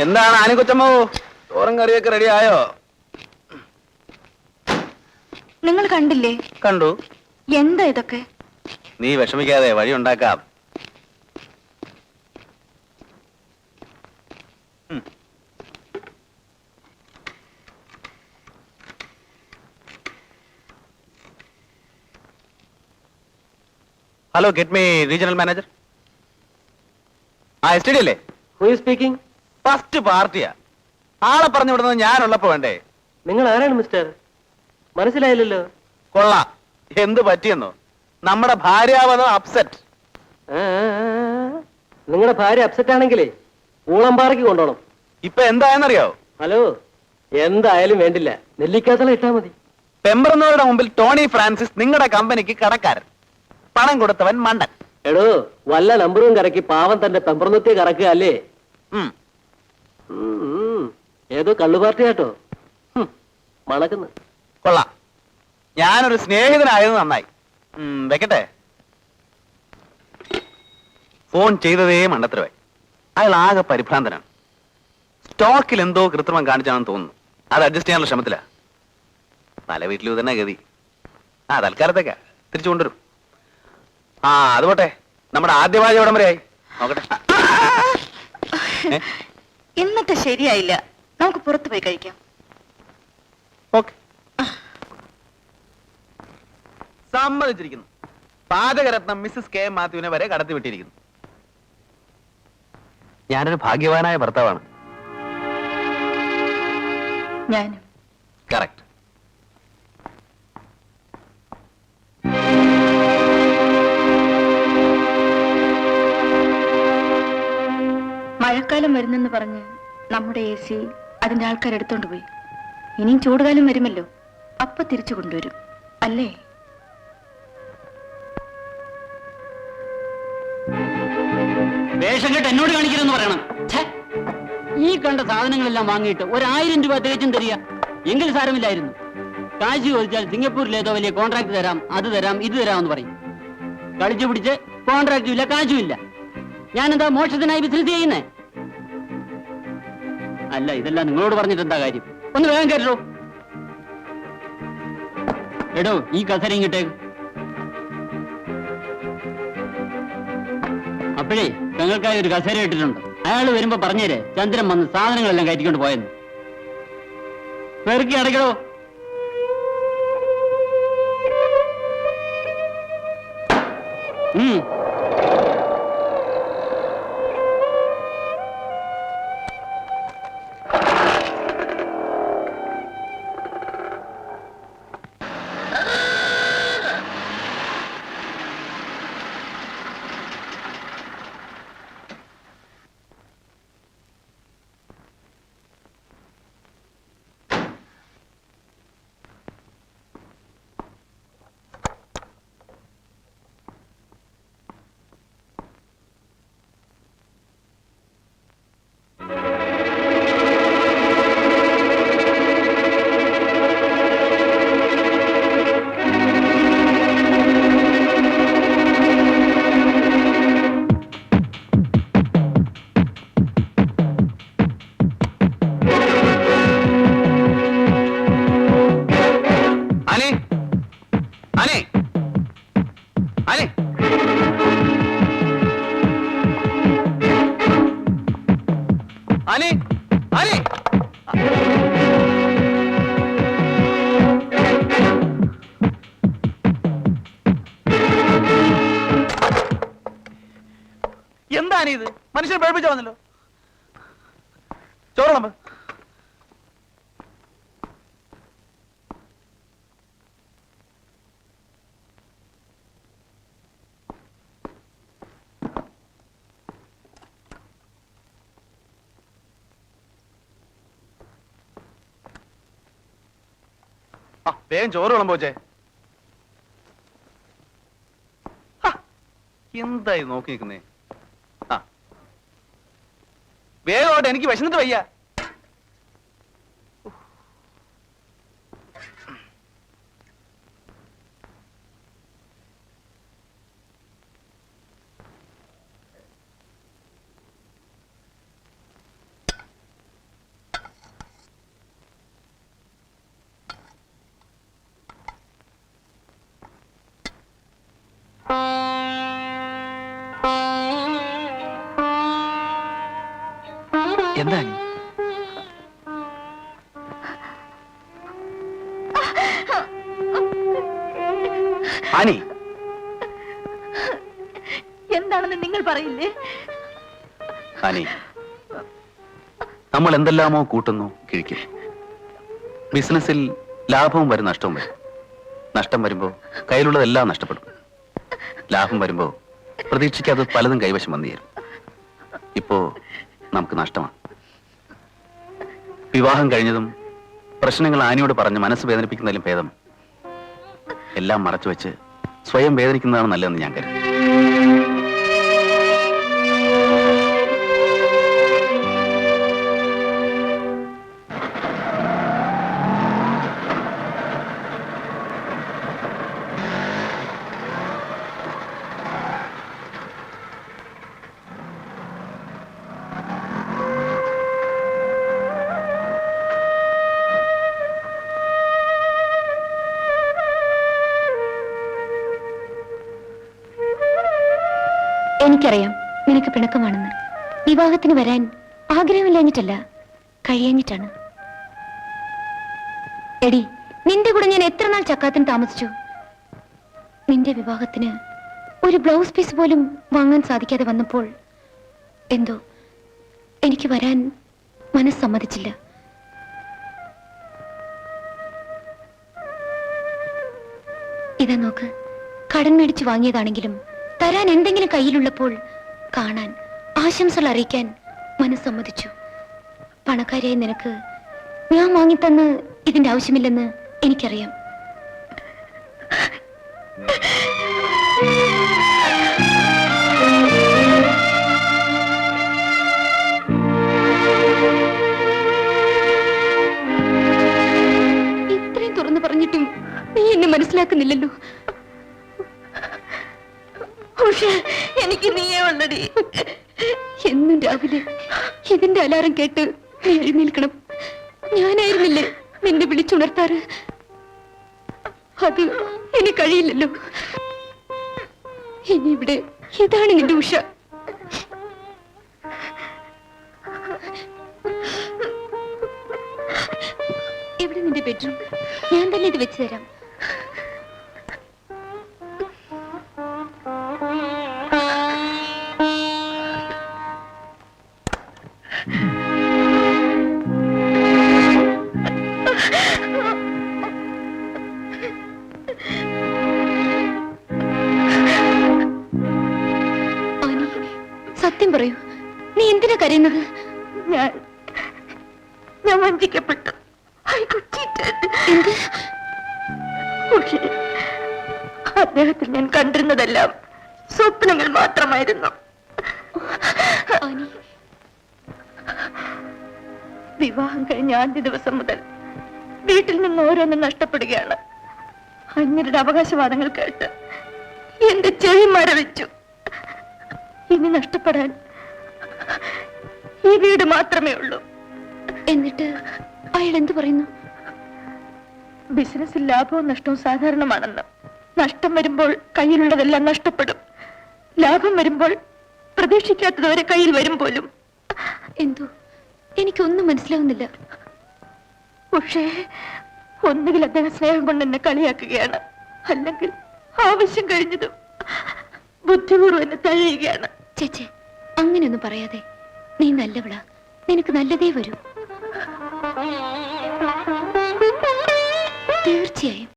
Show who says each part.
Speaker 1: എന്താണ് ആനക്കൊച്ചമ്മോ, ചോറും കറിയൊക്കെ റെഡി ആയോ?
Speaker 2: നിങ്ങൾ കണ്ടില്ലേ?
Speaker 1: കണ്ടു.
Speaker 2: എന്താ ഇതൊക്കെ?
Speaker 1: നീ വിഷമിക്കാതെ, വഴി ഉണ്ടാക്കാം. Hello, get me regional manager. S T D അല്ലേ?
Speaker 3: Who is speaking?
Speaker 1: ഫസ്റ്റ് പാർട്ടിയാ. ആളെ പറഞ്ഞു വിടുന്നത് ഞാനുള്ളപ്പോ വേണ്ടേ?
Speaker 3: നിങ്ങൾ ആരാണ് മിസ്റ്റർ? മനസ്സിലായില്ലല്ലോ.
Speaker 1: കൊള്ളാം. എന്ത് പറ്റിയെന്നോ? നമ്മുടെ ഭാര്യാവധം അപ്സെറ്റ്.
Speaker 3: നിങ്ങളുടെ ഭാര്യ അപ്സെറ്റ് ആണെങ്കിലേ ഊളംപാറയ്ക്ക് കൊണ്ടോണം.
Speaker 1: ഇപ്പൊ എന്തായെന്നറിയോ?
Speaker 3: ഹലോ, എന്തായാലും വേണ്ടില്ല, നെല്ലിക്കാത്തള ഇട്ടാ മതി.
Speaker 1: പെമ്പറന്നവരുടെ മുമ്പിൽ ടോണി ഫ്രാൻസിസ് നിങ്ങളുടെ കമ്പനിക്ക് കടക്കാരൻ, പണം കൊടുത്തവൻ മണ്ടൻ.
Speaker 3: എടോ, വല്ല നമ്പറും കറക്കി പാവം തന്റെ പെമ്പറന്നത്തെ കറക്കുക അല്ലേ? ഏതോ കള്ളുപാർട്ടിയാട്ടോ മണക്കുന്നു.
Speaker 1: കൊള്ളാം. ഞാനൊരു സ്നേഹിതനായത് നന്നായി. വെക്കട്ടെ. ഫോൺ ചെയ്തതേ മണ്ടത്തരവായി. അയാൾ ആകെ പരിഭ്രാന്തനാണ്. സ്റ്റോക്കിൽ എന്തോ കൃത്രിമം കാണിച്ചാണെന്ന് തോന്നുന്നു. അത് അഡ്ജസ്റ്റ് ചെയ്യാനുള്ള ശ്രമത്തിലാ. പല വീട്ടിലും തന്നെ ഗതി. തൽക്കാലത്തേക്കാ, തിരിച്ചു കൊണ്ടുവരും. അത് പോട്ടെ. നമ്മുടെ ആദ്യവാഴ എവിടം വരെയായി നോക്കട്ടെ.
Speaker 2: ഇന്നത്തെ ശരിയായില്ല, നമുക്ക് പുറത്തു പോയി കഴിക്കാം.
Speaker 1: ഓക്കെ, സമ്മതിച്ചിരിക്കുന്നു. പാചകരത്നം മിസ്സസ് കെ മാത്യുവിനെ വരെ കടത്തിവിട്ടിരിക്കുന്നു. ഞാനൊരു ഭാഗ്യവാനായ ഭർത്താവാണ്.
Speaker 2: ഞാനും.
Speaker 1: കറക്റ്റ്.
Speaker 2: മഴക്കാലം വരുന്നെന്ന് പറഞ്ഞ് നമ്മുടെ AC അതിന്റെ ആൾക്കാർ എടുത്തോണ്ട് പോയി. ഇനിയും ചൂടുകാലം വരുമല്ലോ, അപ്പൊ തിരിച്ചു കൊണ്ടുവരും അല്ലേ?
Speaker 4: വേഷം കേട്ട് എന്നോട് കാണിക്കരുതെന്ന് പറയണം. ഈ കണ്ട സാധനങ്ങളെല്ലാം വാങ്ങിയിട്ട് 1000 രൂപ തികച്ചും തരിക എങ്കിൽ സാരമില്ലായിരുന്നു. കാശ് ചോദിച്ചാൽ സിംഗപ്പൂരിലേതോ വലിയ കോൺട്രാക്ട് തരാം, അത് തരാം, ഇത് തരാമെന്ന് പറയും. കളിച്ചു പിടിച്ച് കോൺട്രാക്റ്റും ഇല്ല, കാശും ഇല്ല. ഞാനെന്താ മോക്ഷത്തിനായി ബിസിനസ് ചെയ്യുന്നേ? അല്ല, ഇതെല്ലാം നിങ്ങളോട് പറഞ്ഞിട്ട് എന്താ കാര്യം? ഒന്ന് വേഗം കേട്ടോ. എടോ, ഈ കസര ഇങ്ങോട്ടേക്ക്. അപ്പോഴേ ഞങ്ങൾക്കായി ഒരു കസേര ഇട്ടിട്ടുണ്ട്. അയാൾ വരുമ്പോ പറഞ്ഞേരെ ചന്ദ്രൻ വന്ന് സാധനങ്ങളെല്ലാം കയറ്റിക്കൊണ്ട് പോയെന്ന്. പെറുക്കി അടയ്ക്കടോ.
Speaker 1: എന്താണിത്? മനുഷ്യൻ പേടിപ്പിച്ച വന്നല്ലോ. ചോറണം. വേഗം ചോറ് വിളമ്പോ ചേ. എന്തായി നോക്കി നിൽക്കുന്നേ? വേഗോട്ടെ, എനിക്ക് വിശന്നിട്ട് വയ്യ. എന്താ ആനി? ആനി,
Speaker 2: എന്താണെന്ന് നിങ്ങൾ പറയില്ലേ?
Speaker 1: ആനി, നമ്മൾ എന്തെല്ലാമോ കൂട്ടുന്നു കിഴിക്കും. ബിസിനസ്സിൽ ലാഭവും വരും നഷ്ടവും വരും. നഷ്ടം വരുമ്പോ കയ്യിലുള്ളതെല്ലാം നഷ്ടപ്പെടും. ലാഭം വരുമ്പോ പ്രതീക്ഷിക്കാതെ പലതും കൈവശം വന്നു ചേരും. ഇപ്പോ നമുക്ക് നഷ്ടമാണ്. വിവാഹം കഴിഞ്ഞതും പ്രശ്നങ്ങൾ ആനിയോട് പറഞ്ഞ് മനസ്സ് വേദനിപ്പിക്കുന്നതിലും ഭേദം എല്ലാം മറച്ചു വെച്ച് സ്വയം വേദനിക്കുന്നതാണ് നല്ലതെന്ന് ഞാൻ കരുതി.
Speaker 2: എനിക്കറിയാം നിനക്ക് പിണക്കമാണെന്ന്. വിവാഹത്തിന് വരാൻ ആഗ്രഹമില്ലാഞ്ഞിട്ടല്ല, കഴിയാഞ്ഞിട്ടാണ്. എടി, നിന്റെ കൂടെ ഞാൻ എത്ര നാൾ ചക്കാത്തിന് താമസിച്ചു. നിന്റെ വിവാഹത്തിന് ഒരു ബ്ലൗസ് പീസ് പോലും വാങ്ങാൻ സാധിക്കാതെ വന്നപ്പോൾ എന്തോ എനിക്ക് വരാൻ മനസ്സ് സമ്മതിച്ചില്ല. ഇതാ നോക്ക്, കടം മേടിച്ചു വാങ്ങിയതാണെങ്കിലും തരാൻ എന്തെങ്കിലും കയ്യിലുള്ളപ്പോൾ കാണാൻ, ആശംസകൾ അറിയിക്കാൻ മനസ്സമ്മതിച്ചു. പണക്കാരിയായ നിനക്ക് ഞാൻ വാങ്ങിത്തന്ന് ഇതിന്റെ ആവശ്യമില്ലെന്ന് എനിക്കറിയാം. ഇത്രയും തുറന്നു പറഞ്ഞിട്ടും നീ എന്നെ മനസ്സിലാക്കുന്നില്ലല്ലോ. എനിക്ക് നീയേ ഉള്ളടി. എന്നും രാവിലെ ഇതിന്റെ അലാറം കേട്ട് നീ എഴുന്നേൽക്കണം. ഞാനായിരുന്നില്ലേ നിന്നെ വിളിച്ചുണർത്താറ്? അത് ഇനി കഴിയില്ലല്ലോ. ഇനി ഇവിടെ ഇതാണ് നിന്റെ ഉഷ. എവിടെ നിന്റെ ബെഡ്റൂം? ഞാൻ തന്നെ ഇത് വെച്ച് തരാം. സത്യം പറയൂ, നീ എന്തിനാ കരയുന്നത്? ഞാൻ വഞ്ചിക്കപ്പെട്ടു. എന്ത്? അദ്ദേഹത്തിൽ ഞാൻ കണ്ടിരുന്നതെല്ലാം സ്വപ്നങ്ങൾ മാത്രമായിരുന്നു. വിവാഹം കഴിഞ്ഞ ആദ്യ ദിവസം മുതൽ വീട്ടിൽ നിന്ന് ഓരോന്നും നഷ്ടപ്പെടുകയാണ്. അന്യരുടെ അവകാശവാദങ്ങൾ കേട്ട് എന്റെ ചെവി മരവിച്ചു. ഇനി നഷ്ടപ്പെടാൻ ഈ വീട് മാത്രമേ ഉള്ളൂ. എന്നിട്ട് അയാൾ എന്തു പറയുന്നു? ബിസിനസ്സിൽ ലാഭവും നഷ്ടവും സാധാരണമാണെന്ന്. നഷ്ടം വരുമ്പോൾ കയ്യിലുള്ളതെല്ലാം നഷ്ടപ്പെടും. ലാഭം വരുമ്പോൾ പ്രതീക്ഷിക്കാത്തതുവരെ കയ്യിൽ വരും പോലും. എന്തോ എനിക്കൊന്നും മനസ്സിലാവുന്നില്ല. പക്ഷേ ഒന്നുകിൽ അദ്ദേഹം സ്നേഹം കൊണ്ട് എന്നെ കളിയാക്കുകയാണ്, അല്ലെങ്കിൽ ആവശ്യം കഴിഞ്ഞതും ബുദ്ധിപൂർവ്വം എന്നെ തഴയുകയാണ്. ചേച്ചേ, അങ്ങനെയൊന്നും പറയാതെ. നീ നല്ലവളാ, നിനക്ക് നല്ലതേ വരൂ. തീർച്ചയായും.